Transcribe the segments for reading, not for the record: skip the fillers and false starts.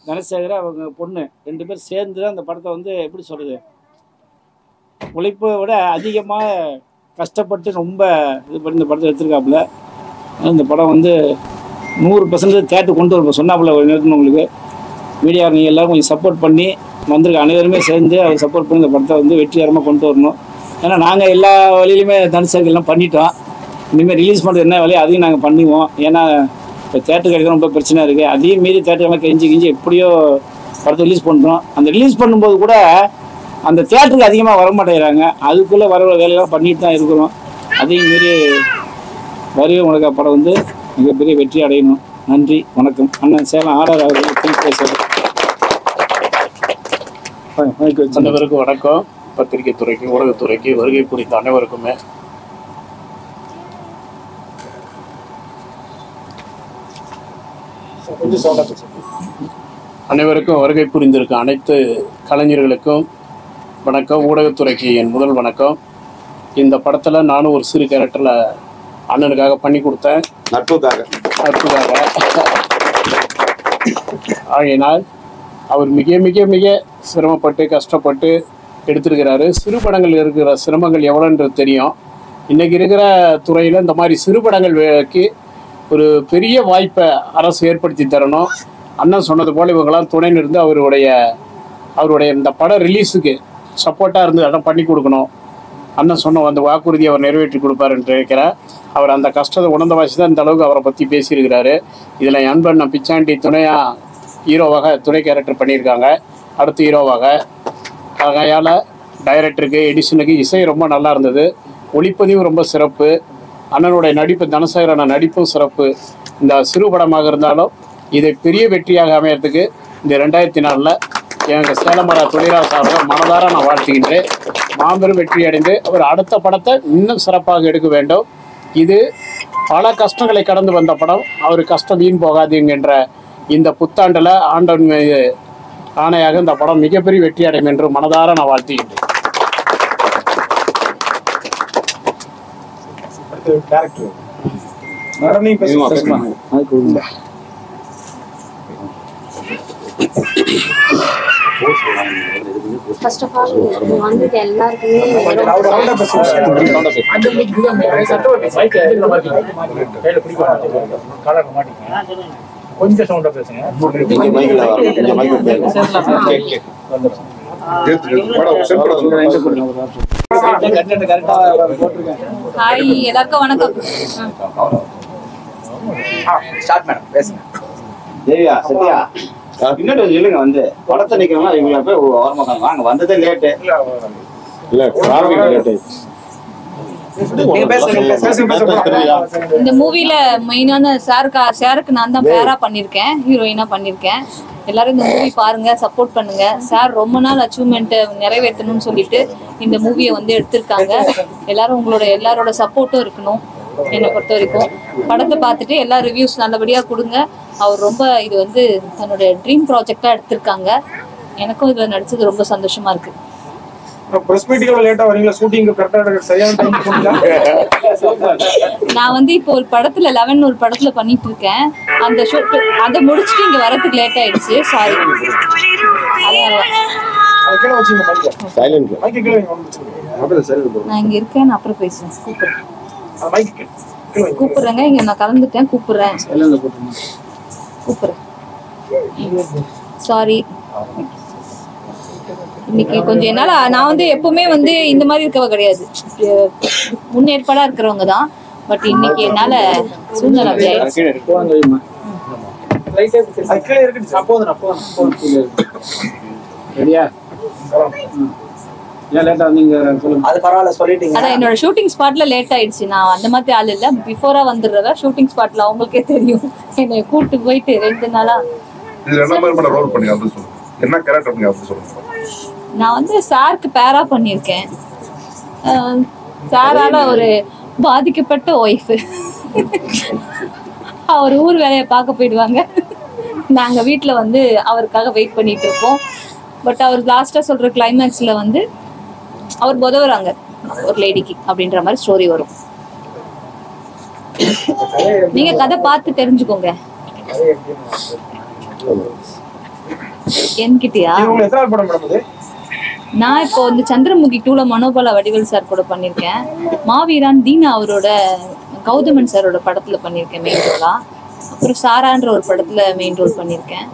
தனசேகர் அவங்க பொண்ணு 2 பேர் சேர்ந்து தான் அந்த படத்தை வந்து எப்படி சொல்கிறது, உழைப்பை விட அதிகமாக கஷ்டப்பட்டு ரொம்ப இது பண்ணி இந்த படத்தை எடுத்துருக்காப்புல. இந்த படம் வந்து 100% தேட்டர் கொண்டு வரப்போ சொன்னாப்புல நேரத்தில் உங்களுக்கு மீடியா நீங்கள் எல்லோரும் கொஞ்சம் சப்போர்ட் பண்ணி வந்திருக்க அனைவருமே சேர்ந்து அவர் சப்போர்ட் பண்ணி இந்த படத்தை வந்து வெற்றிகரமாக கொண்டு வரணும். ஏன்னா நாங்கள் எல்லா வழியிலுமே தனுசேகர்லாம் பண்ணிட்டோம். இனிமேல் ரிலீஸ் பண்ணுறது என்ன வேலையோ அதையும் நாங்கள் பண்ணுவோம். ஏன்னா இப்போ தேட்டர் கிடைக்கிறது ரொம்ப பிரச்சனை இருக்குது. அதையும் மீறி தேட்டர்லாம் கெஞ்சி எப்படியோ படத்தை ரிலீஸ் பண்ணுறோம். அந்த ரிலீஸ் பண்ணும்போது கூட அந்த தேட்டருக்கு அதிகமாக வர மாட்டேங்கிறாங்க. அதுக்குள்ளே வர வேலையெல்லாம் பண்ணிட்டு தான் இருக்கிறோம். அதையும் மீறி வருகை உலக படம் வந்து மிகப்பெரிய வெற்றி அடையணும். நன்றி, வணக்கம். அண்ணன் சேலம் ஆர்ஆர் அவர்கள் பேசுகிறேன். அனைவருக்கும் வணக்கம். பத்திரிகை துறைக்கு, ஊடகத்துறைக்கு வருகை புரிந்த அனைவருக்குமே வருகை புரிந்திருக்கும் அனைத்து கலைஞர்களுக்கும் வணக்கம். ஊடகத்துறைக்கு என் முதல் வணக்கம். இந்த படத்தில் நானும் ஒரு சிறு கேரக்டரில் அண்ணனுக்காக பண்ணி கொடுத்தேன், நட்புக்காக. ஆகையினால் அவர் மிக மிக மிக சிரமப்பட்டு கஷ்டப்பட்டு எடுத்திருக்கிறாரு. சிறு படங்கள் இருக்கிற சிரமங்கள் எவ்வளோன்றது தெரியும். இன்றைக்கி இருக்கிற துறையில் இந்த மாதிரி சிறு படங்களுக்கு ஒரு பெரிய வாய்ப்பை அரசு ஏற்படுத்தி தரணும். அண்ணன் சொன்னது போல் இவங்களாம் துணை நின்று அவருடைய இந்த படம் ரிலீஸுக்கு சப்போர்ட்டாக இருந்து அடம் பண்ணி கொடுக்கணும். அண்ணன் சொன்ன அந்த வாக்குறுதியை அவர் நிறைவேற்றி கொடுப்பாருன்னு நினைக்கிறேன். அவர் அந்த கஷ்டத்தை உணர்ந்த வாசி தான் இந்த அளவுக்கு அவரை பற்றி பேசியிருக்கிறாரு. இதில் அன்பண்ண பிச்சாண்டி துணையாக ஹீரோவாக துணை கேரக்டர் பண்ணியிருக்காங்க, அடுத்த ஹீரோவாக. ஆகையால் டைரக்டருக்கு, எடிஷனுக்கு இசை ரொம்ப நல்லா இருந்தது, ஒளிப்பதிவு ரொம்ப சிறப்பு. அண்ணனுடைய நடிப்பு, தனசேகரான நடிப்பும் சிறப்பு. இந்த சிறு படமாக இருந்தாலும் இதை பெரிய வெற்றியாக அமையறதுக்கு இந்த 2004 எங்கள் சேலமரா தொழிலாளர் சார்பாக மனதார நான் வாழ்த்துகின்றேன். மாபெரும் வெற்றி அடைந்து அவர் அடுத்த படத்தை இன்னும் சிறப்பாக எடுக்க வேண்டும். இது பல கஷ்டங்களை கடந்து வந்த படம். அவர் கஷ்டம் வீண் போகாதுங்கின்ற இந்த புத்தாண்டில் ஆண்டவன் ஆணையாக இந்த படம் மிகப்பெரிய வெற்றி அடையும் என்று மனதார நான் வாழ்த்துகின்றேன். First of all, வந்து எல்லாருக்குமே கொஞ்சம் சவுண்டா பேசுங்க. ஹாய், எல்லாருக்கும் வணக்கம். ஸ்டார்ட் மேடம் பேசுங்க. தேவியா, சத்யா இன்னொரு சொல்லுங்க. வந்து படத்தை நிக்கிறவங்க இவங்க போய் ஓரமாக வாங்க. வந்ததே லேட்டு இல்ல, டிராஃபிக் லேட். இந்த மூவில மெயினான சாருக்கு நான் தான் பேரா பண்ணிருக்கேன், ஹீரோயினா பண்ணிருக்கேன். எல்லாரும் இந்த மூவி பாருங்க, சப்போர்ட் பண்ணுங்க. சார் ரொம்ப நாள் அச்சீவ்மெண்ட் நிறைவேற்றணும்னு சொல்லிட்டு இந்த மூவியை வந்து எடுத்திருக்காங்க. எல்லாரும் எல்லாரோட சப்போர்ட்டும் இருக்கணும். என்னை பொறுத்த வரைக்கும் படத்தை பார்த்துட்டு எல்லா ரிவ்யூஸ் நல்லபடியா கொடுங்க. அவர் ரொம்ப இது வந்து தன்னோட ட்ரீம் ப்ராஜெக்டா எடுத்திருக்காங்க. எனக்கும் இதுல நடிச்சது ரொம்ப சந்தோஷமா இருக்கு. நான் வந்து இப்போ ஒரு படத்துல 11 ஒரு படத்துல பண்ணிட்டு இருக்கேன். அந்த ஷூட் அதை முடிச்சுட்டு இங்க வரதுக்கு லேட் ஆயிடுச்சு, சாரி. நான் இங்க இருக்கேன், நான் அப்புறம் பேசுறேன். கூப்பிடுறேங்க, இங்க நான் கலந்துட்டேன், கூப்பிடுறேன். சாரி. இன்னைக்கு கொஞ்சம் என்னால நான் வந்து எப்பவுமே வந்து இந்த மாதிரி இருக்கவ கிடையாது, முன்னேற்பாடா இருக்கிறவங்க தான். பட் இன்னைக்கு என்னால சூழ்நிலை அப்படி ஆயிடுச்சு. அதான் என்னோட ஷூட்டிங் ஸ்பாட்ல லேட் ஆயிடுச்சு. நான் அந்த மாதிரி ஆள் இல்ல, பிஃபோரா வந்துடுறவ. ஷூட்டிங் ஸ்பாட்ல அவங்களுக்கே தெரியும், என்னை கூட்டு போயிட்டு 2 நாளா. நான் வந்து சாருக்கு பேரா பண்ணியிருக்கேன். சாரால ஒரு பாதிக்கப்பட்ட ஒய்ஃப். அவர் ஊர் வேலையை பார்க்க போயிடுவாங்க, நாங்க வீட்டுல வந்து அவருக்காக வெயிட் பண்ணிட்டு இருப்போம். பட் அவர் லாஸ்டா சொல்ற கிளைமேக்ஸ்ல வந்து அவர் உதவுறாங்க ஒரு லேடிக்கு அப்படின்ற மாதிரி ஸ்டோரி வரும். நீங்க கதை பார்த்து தெரிஞ்சுக்கோங்க. என்கிட்டயா? உங்களுக்கு எத்தனை படம் மேடம் இது? நான் இப்போ வந்து சந்திரமுகி 2ல மனோபாலா வடிவேல் சார் கூட பண்ணியிருக்கேன். மாவீரான் தீனா அவரோட கௌதமன் சாரோட படத்துல பண்ணியிருக்கேன் மெயின் ரோலா. அப்புறம் சாரான்ற ஒரு படத்துல மெயின் ரோல் பண்ணியிருக்கேன்.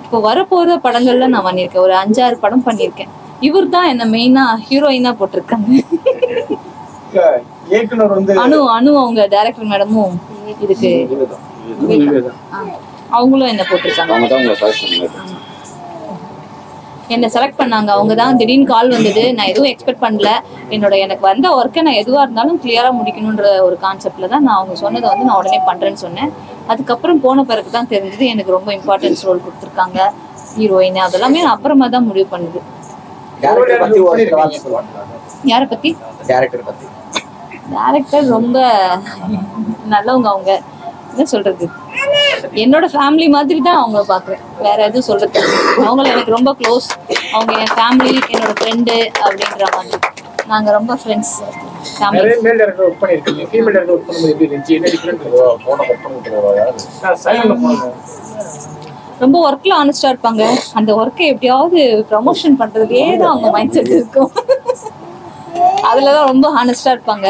இப்போ வரப்போற படங்கள்ல நான் பண்ணியிருக்கேன். ஒரு 5-6 படம் பண்ணியிருக்கேன். இவர் தான் என்ன மெயினா ஹீரோயினா போட்டிருக்காங்க. இயக்குனர் வந்து அனு அவங்க டைரக்டர் மேடமும் இதுக்கு அவங்களும் என்ன போட்டிருக்காங்க. என்ன செலக்ட் பண்ணாங்க. அவங்க தான் திடீர்னு கால் வந்தது. நான் எதுவும் எக்ஸ்பெக்ட் பண்ணல. எனக்கு வந்த ஒர்க்கை நான் எதுவாக இருந்தாலும் கிளியரா முடிக்கணுன்ற ஒரு கான்செப்ட்ல தான் நான் அவங்க சொன்னதை வந்து நான் உடனே பண்றேன்னு சொன்னேன். அதுக்கப்புறம் போன பிறகு தான் தெரிஞ்சது எனக்கு ரொம்ப இம்பார்ட்டன்ஸ் ரோல் கொடுத்துருக்காங்க ஹீரோயின். அதெல்லாமே நான் அப்புறமா தான் முடிவு பண்ணுது. யாரை பத்தி? டைரக்டர் ரொம்ப நல்லவங்க. அவங்க என்ன சொல்றது, என்னோட ஃபேமிலி மாதிரி தான் அவங்கள பாக்குறேன். வேற எதுவும் சொல்றது, அவங்கள எனக்கு ரொம்ப க்ளோஸ். அவங்க என் ஃபேமிலி, என்னோட ஃப்ரெண்டு அப்படின்ற மாதிரி. நாங்க ரொம்ப ஃப்ரெண்ட்ஸ். நிறைய மேல் டைரக்டர் ஒர்க் பண்ணிருக்கீங்க. ஃபீமேல் டைரக்டர் ஒர்க் பண்ணும்போது எப்படி இருந்துச்சு? என்ன டிஃபரண்ட் ரொம்ப ஒர்க்ல ஆனஸ்டா இருப்பாங்க. அந்த ஒர்க்கை எப்படியாவது ப்ரமோஷன் பண்றதுக்கே தான் அவங்க மைண்ட் செட் இருக்கும். அதுலதான் ரொம்ப ஹானஸ்டா இருப்பாங்க.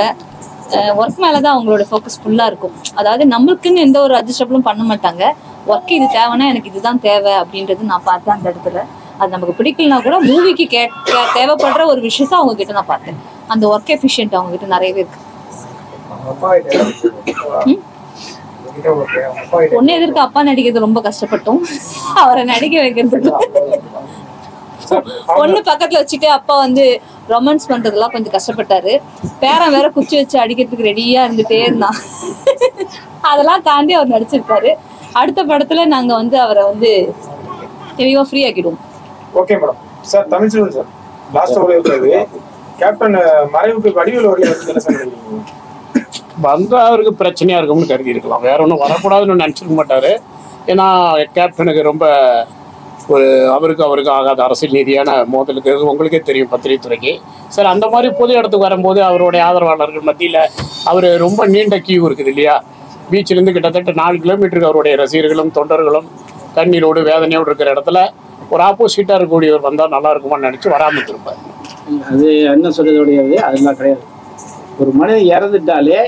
ஒர்க் மேலதான் அவங்களோட ஃபோக்கஸ் ஃபுல்லா இருக்கும். அதாவது நம்மளுக்குன்னு எந்த ஒரு அட்ஜஸ்டபிளும் பண்ண மாட்டாங்க. ஒர்க் இது தேவைன்னா எனக்கு இதுதான் தேவை அப்படின்றது நான் பார்த்தேன் அந்த இடத்துல. அது நமக்கு பிடிக்கலனா கூட மூவிக்கு தேவைப்படுற ஒரு விஷயத்த அவங்க கிட்ட நான் பார்த்தேன். அந்த ஒர்க் எஃபிஷியன்ட் அவங்க கிட்ட நிறையவே இருக்கு. பொண்ணு எதிர்க்க அப்பா நடிக்கிறது ரொம்ப கஷ்டப்பட்டோம். அவரை நடிக்க வைக்கிறதுக்கு பொண்ணு பக்கத்துல வச்சுட்டு அப்பா வந்து ரொமான்ஸ் பண்றதுலாம் கொஞ்சம் கஷ்டப்பட்டாரு. பேரன் வேற குச்சி வச்சு அடிக்கிறதுக்கு ரெடியா இருந்துட்டே இருந்தான். அதெல்லாம் தாண்டி அவர் நடிச்சிருக்காரு. அடுத்த படத்துல நாங்க வந்து அவரை வந்து தெளிவா ஃப்ரீ ஆக்கிடுவோம். Okay madam. Sir Tamilselvan sir last ஒரு கேப்டன் மறைவுக்கு வடிவேல் அவர்கள் என்ன சொல்றீங்க? வந்தா அவருக்கு பிரச்சனையா இருக்கும்னு கருதி இருக்கலாம். வேற ஒன்றும் வரக்கூடாதுன்னு நினைச்சிருக்க மாட்டாரு. ஏன்னா கேப்டனுக்கு ரொம்ப ஒரு அவருக்கு ஆகாத அரசியல் ரீதியான மோதலுக்கு உங்களுக்கே தெரியும் பத்திரிகை துறைக்கு. சார் அந்த மாதிரி பொது இடத்துக்கு வரும்போது அவருடைய ஆதரவாளர்கள் மத்தியில் அவர் ரொம்ப நீண்ட கியூ இருக்குது இல்லையா? பீச்சிலேருந்து கிட்டத்தட்ட 4 கிலோமீட்டருக்கு அவருடைய ரசிகர்களும் தொண்டர்களும் கண்ணீரோடு வேதனையோடு இருக்கிற இடத்துல ஒரு ஆப்போசிட்டாக இருக்கக்கூடியவர் வந்தால் நல்லா இருக்குமான்னு நினச்சி வராமல் இருப்பார். அது என்ன சொல்றதோடையது அதெல்லாம் கிடையாது. ஒரு மனிதன் இறந்துட்டாலே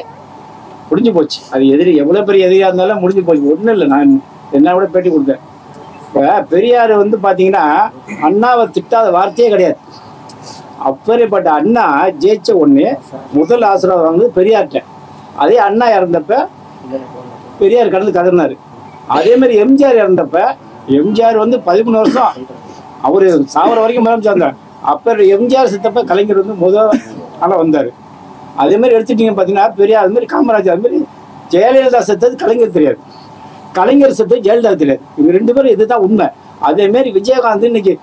முடிஞ்சு போச்சு. அது எதிரி எவ்வளோ பெரிய எதிரியாக இருந்தாலும் முடிஞ்சு போச்சு. ஒன்றும் இல்லை. நான் என்ன விட பேட்டி கொடுத்தேன். இப்போ பெரியார் வந்து பார்த்தீங்கன்னா அண்ணாவை திட்டாத வார்த்தையே கிடையாது. அப்பேற்பட்ட அண்ணா ஜெயிச்ச ஒன்று முதல் ஆசீர்வாதம் வந்து பெரியார்கிட்ட. அதே அண்ணா இறந்தப்ப பெரியார் கடந்து கதறினார். அதே மாதிரி எம்ஜிஆர் இறந்தப்ப எம்ஜிஆர் வந்து 13 வருஷம் அவர் சாவர வரைக்கும் முதலமைச்சர் இருந்தார். அப்போ எம்ஜிஆர் செத்தப்ப கலைஞர் வந்து முதல் ஆளாக வந்தார். அதே மாதிரி எடுத்துட்டீங்க பார்த்தீங்கன்னா பெரியார் அது மாதிரி காமராஜர் அது மாதிரி ஜெயலலிதா செத்தது கலைஞர் தெரியாது, கலைஞர் செத்தது ஜெயலலிதா தெரியாது. இவங்க 2 பேரும் இதுதான் உண்மை. அதே மாதிரி விஜயகாந்த் இன்னைக்கு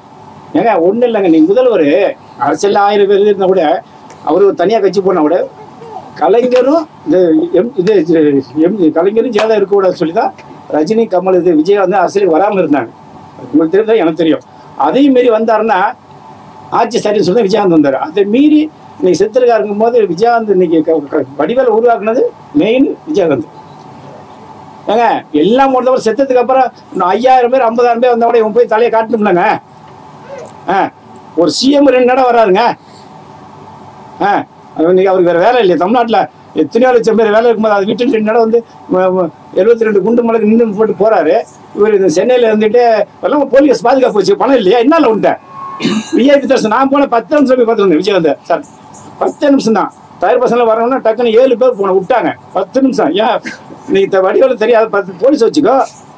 ஏங்க ஒன்றும் இல்லைங்க. நீங்கள் முதல்வர் அரசியல் 1000 பேர் இருந்தால் கூட அவர் ஒரு தனியாக கட்சி போனால் கூட கலைஞரும் கலைஞரும் ஜெயலலிதா இருக்கக்கூடாதுன்னு சொல்லி தான் ரஜினி கமல் விஜயகாந்த் அரசியலுக்கு வராமல் இருந்தாங்க. உங்களுக்கு தெரியுதா? எனக்கு தெரியும். அதையும் மீறி வந்தாருன்னா ஆட்சி சரின்னு சொல்லி விஜயகாந்த் வந்தார். அதை மீறி இன்னைக்கு செத்துருக்கா இருக்கும்போது விஜயகாந்த் இன்னைக்கு வடிவேல உருவாக்குனது மெயின் விஜயகாந்த். ஏங்க எல்லாம் முடிந்தவர் செத்ததுக்கு அப்புறம் 5000 பேர் 50,000 பேர் வந்தா கூட இவன் போய் தலையை காட்டணும்லங்க. ஒரு சிஎம் 2 நட வராருங்க. இன்னைக்கு அவருக்கு வேற வேலை இல்லையா? தமிழ்நாட்டில் எத்தனையோ லட்சம் பேர் வேலை இருக்கும்போது அதை விட்டுட்டு 2 நட வந்து 72 குண்டு மலைக்கு நின்று போட்டு போறாரு. இவர் இந்த சென்னையில் இருந்துட்டு எல்லாம் போலீஸ் பாதுகாப்பு வச்சு பணம் இல்லையா? என்னால உண்டை விஐபி தர்ஷன் நான் போன 10 நிமிஷம் போய் பார்த்துருந்தேன் விஜயகாந்த் சார். 10 நிமிஷம் தான். தயார் பசங்க வரணும்னா டக்குன்னு 7 பேர் போன விட்டாங்க. 10 நிமிஷம். ஏன் இன்னைக்கு வடிவேல தெரியாது 10 போலீஸ் வச்சுக்கோ,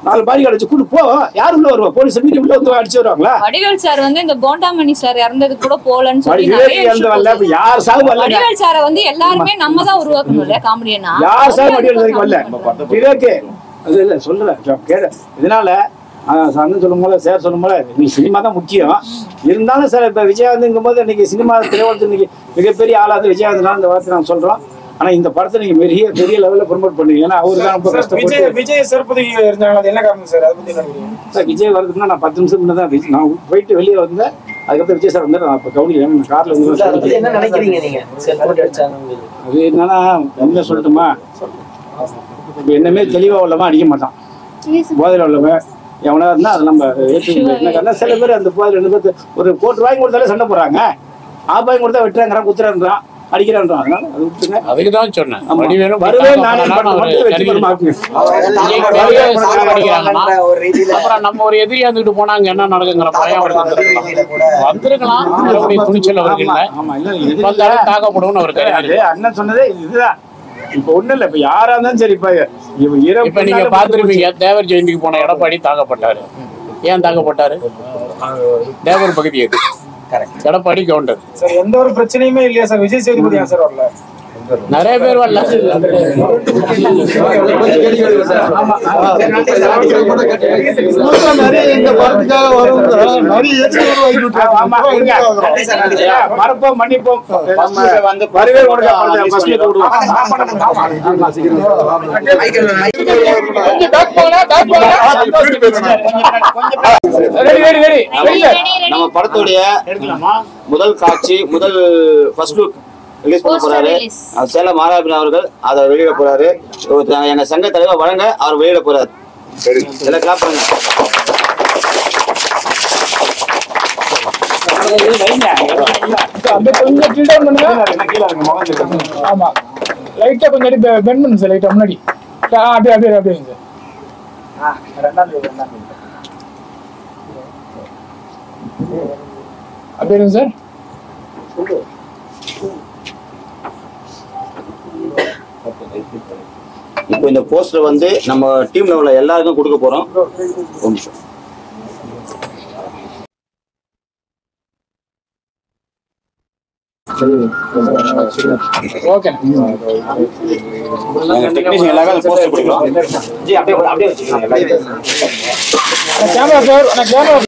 4 பாடி அடிச்சு கூட்டு போ. யாரு உள்ள வருவா? போலீஸ் மீட்டி உள்ள வந்து அடிச்சு வருவாங்களா? வடிவேல் சார் வந்து இந்த போண்டாமணி சார் இறந்தது கூட போலன்னு சொல்லி யார் சாவு வரல. வடிவேல் சாரை வந்து எல்லாருமே நம்ம தான் உருவாக்கணும்ல காமெடியனா. யார் சாவு வடிவேல் வரைக்கும் வரல. விவேக்கு அது இல்லை சொல்றேன் கேட. இதனால அண்ணன் சொல்லும் போது சார் சொல்லும் போது இன்னைக்கு சினிமா தான் முக்கியம். இருந்தாலும் சார் இப்போ விஜயகாந்த்ங்கும் போது இன்னைக்கு சினிமா திரையுலகத்தில் இன்னைக்கு மிகப்பெரிய ஆளாக விஜயகாந்த் இந்த வார்த்தை நான் சொல்றோம். ஆனா இந்த படத்தை நீங்க பெரிய லெவல்ல ப்ரொமோட் பண்ணுவீங்க. ஏன்னா அவரு தான் ரொம்ப கஷ்டப்பட்டு விஜய் சிறப்பு இருந்தாங்க. அது என்ன காரணம் சார்? அதை பத்தி சார் விஜய் வரதுக்குன்னா நான் 10 நிமிஷம் முன்னே தான் நான் போயிட்டு வெளியே வந்தேன். அதுக்கப்புறம் விஜய் சார் வந்து நான் இப்போ கவுனியில் கார்ல வந்து என்ன நினைக்கிறீங்க நீங்க? அது என்னன்னா என்ன சொல்லட்டுமா, இப்போ என்னமே தெளிவா உள்ளவன் அடிக்க மாட்டான், போதையில் உள்ளவன் எவனா இருந்தா அதை நம்ம ஏற்றுக்கணும். சில பேர் அந்த 2 பேர் ஒரு கோட்டு வாங்கி கொடுத்தாலே சண்டை போடுறாங்க, ஆபாயம் கொடுத்தா வெட்டுறாங்கிறான், குத்துறான்றான், அடிக்கிறான்றான். அதனால அது விட்டுங்க. அதுக்கு தான் சொன்னேன். வருவேன் நானே அப்புறம் நம்ம ஒரு எதிரியா இருந்துட்டு போனாங்க என்ன நடக்குங்கிற பயம் வந்திருக்கலாம். துணிச்சல் அவர்கள் வந்தாலும் தாக்கப்படும்னு அவர் கிடையாது. அண்ணன் சொன்னதே இதுதான். இப்ப ஒண்ணு இல்ல, இப்ப யாரா இருந்தாலும் சரி. இப்ப நீங்க பாத்துருப்பீங்க, தேவர் ஜெயந்திக்கு போன எடப்பாடி தாக்கப்பட்டாரு. ஏன் தாக்கப்பட்டாரு? தேவர் பகுதி அது, எடப்பாடி கவுண்டர். எந்த ஒரு பிரச்சனையுமே இல்லையா சார்? விஜய் சேதுபதி சார் வரல, நிறைய பேர் வரல. மறப்போம் மன்னிப்போம். நம்ம படத்துடைய முதல் காட்சி, முதல் ஃபர்ஸ்ட் லுக் ரிலீஸ் பண்ண போறாரு. சேலம் மாராபின் அவர்கள் அதை வெளியிட போறாரு. எங்க சங்க தலைவர் வழங்க அவர் வெளியிட போறாரு. எல்லாம் கிளாப் பண்ணுங்க. ஆமா லைட்டா கொஞ்சம் பெண்ட் பண்ணுங்க சார், லைட்டா முன்னாடி அப்படியே அப்படியே அப்படியே அப்படியே சார். இப்போ இந்த போஸ்டர் வந்து நம்ம டீம்ல உள்ள எல்லாருக்கும் கொடுக்க போறோம். ஒரு நிமிஷம். ஓகே டெக்னீஷியன் எல்லாரும் போஸ்டர் கொடுக்கலாம். ஜி அப்படியே அப்படியே வச்சுக்கலாம். Camera sir, camera